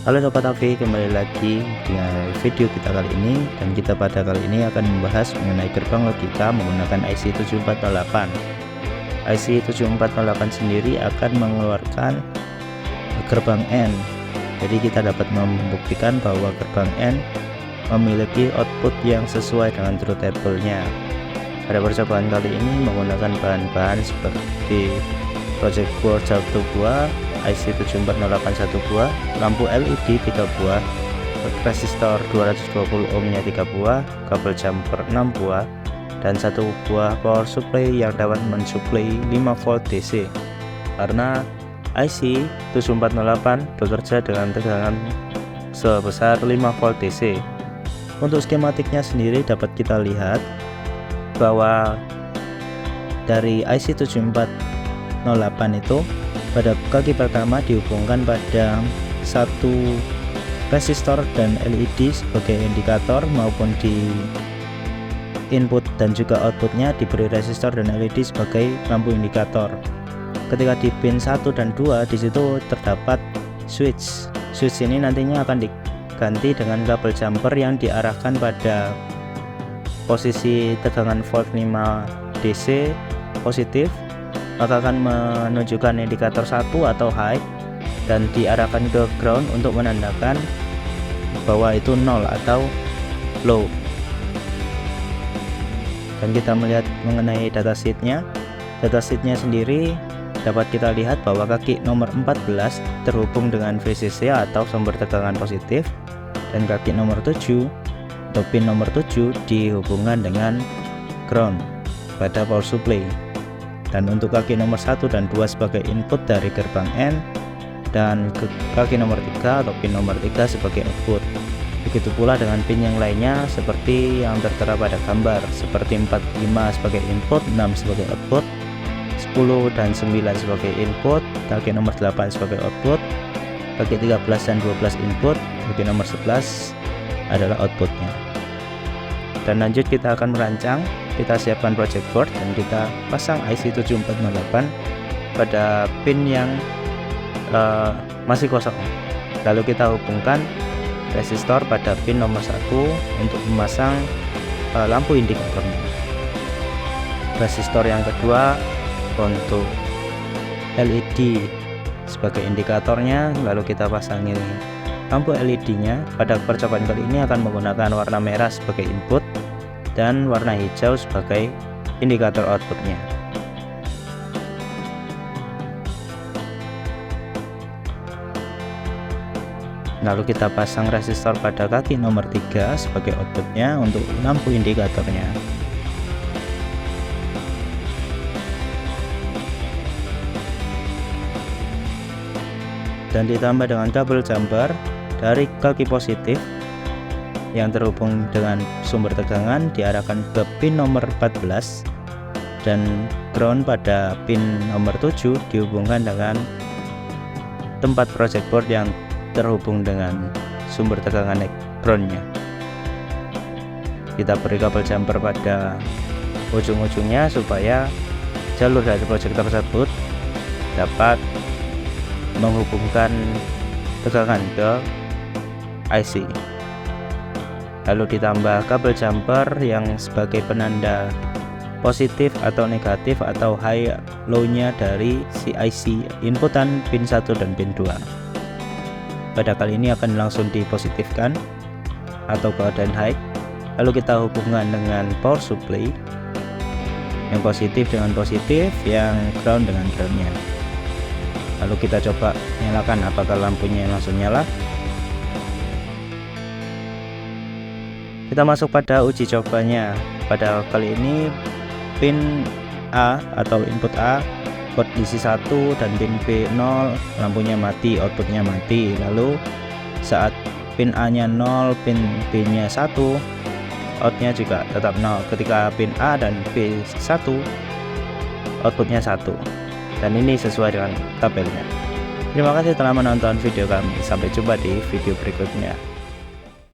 Halo Sobat Avi, kembali lagi dengan video kita kali ini, dan kita pada kali ini akan membahas mengenai gerbang logika menggunakan IC 7408. IC 7408 sendiri akan mengeluarkan gerbang N. Jadi kita dapat membuktikan bahwa gerbang N memiliki output yang sesuai dengan truth table-nya. Pada percobaan kali ini menggunakan bahan-bahan seperti project board 1 buah, IC 7408 1 buah, lampu LED 3 buah, resistor 220 ohmnya 3 buah, kabel jumper 6 buah, dan 1 buah power supply yang dapat mensuplai 5 volt DC. Karena IC 7408 bekerja dengan tegangan sebesar 5 volt DC. Untuk skematiknya sendiri dapat kita lihat bahwa dari IC 7408 itu pada kaki pertama dihubungkan pada satu resistor dan LED sebagai indikator, maupun di input dan juga outputnya diberi resistor dan LED sebagai lampu indikator. Ketika di pin 1 dan 2 disitu terdapat switch. Switch ini nantinya akan diganti dengan kabel jumper yang diarahkan pada posisi tegangan volt 5 DC positif, maka akan menunjukkan indikator 1 atau high dan diarahkan ke ground untuk menandakan bahwa itu 0 atau low. Dan kita melihat mengenai datasheetnya. Datasheetnya sendiri dapat kita lihat bahwa kaki nomor 14 terhubung dengan VCC atau sumber tegangan positif, dan kaki nomor 7 atau pin nomor 7 dihubungkan dengan ground pada power supply. Dan untuk kaki nomor 1 dan 2 sebagai input dari gerbang N, dan kaki nomor 3 atau pin nomor 3 sebagai output. Begitu pula dengan pin yang lainnya seperti yang tertera pada gambar, seperti 45 sebagai input, 6 sebagai output, 10 dan 9 sebagai input, kaki nomor 8 sebagai output, kaki 13 dan 12 input, kaki nomor 11 adalah outputnya. Dan lanjut kita akan merancang. Kita siapkan project board dan kita pasang IC 7408 pada pin yang masih kosong. Lalu kita hubungkan resistor pada pin nomor 1 untuk memasang lampu indikatornya. Resistor yang kedua untuk LED sebagai indikatornya, lalu kita pasangi lampu LED-nya. Pada percobaan kali ini akan menggunakan warna merah sebagai input dan warna hijau sebagai indikator outputnya. Lalu kita pasang resistor pada kaki nomor 3 sebagai outputnya untuk lampu indikatornya. Dan ditambah dengan kabel jumper dari kaki positif yang terhubung dengan sumber tegangan diarahkan ke pin nomor 14, dan ground pada pin nomor 7 dihubungkan dengan tempat project board yang terhubung dengan sumber tegangan groundnya. Kita beri kabel jumper pada ujung-ujungnya supaya jalur dari proyektor tersebut dapat menghubungkan tegangan ke IC. Lalu ditambah kabel jumper yang sebagai penanda positif atau negatif atau high low nya dari si IC inputan pin 1 dan pin 2. Pada kali ini akan langsung dipositifkan atau keadaan high. Lalu kita hubungkan dengan power supply, yang positif dengan positif, yang ground dengan groundnya. Lalu kita coba nyalakan apakah lampunya langsung nyala. Kita masuk pada uji cobanya. Pada kali ini pin A atau input A kondisi 1 dan pin B 0, lampunya mati, outputnya mati. Lalu saat pin A nya 0, pin B nya 1, outnya juga tetap 0. Ketika pin A dan B 1, outputnya 1. Dan ini sesuai dengan tabelnya. Terima kasih telah menonton video kami. Sampai jumpa di video berikutnya.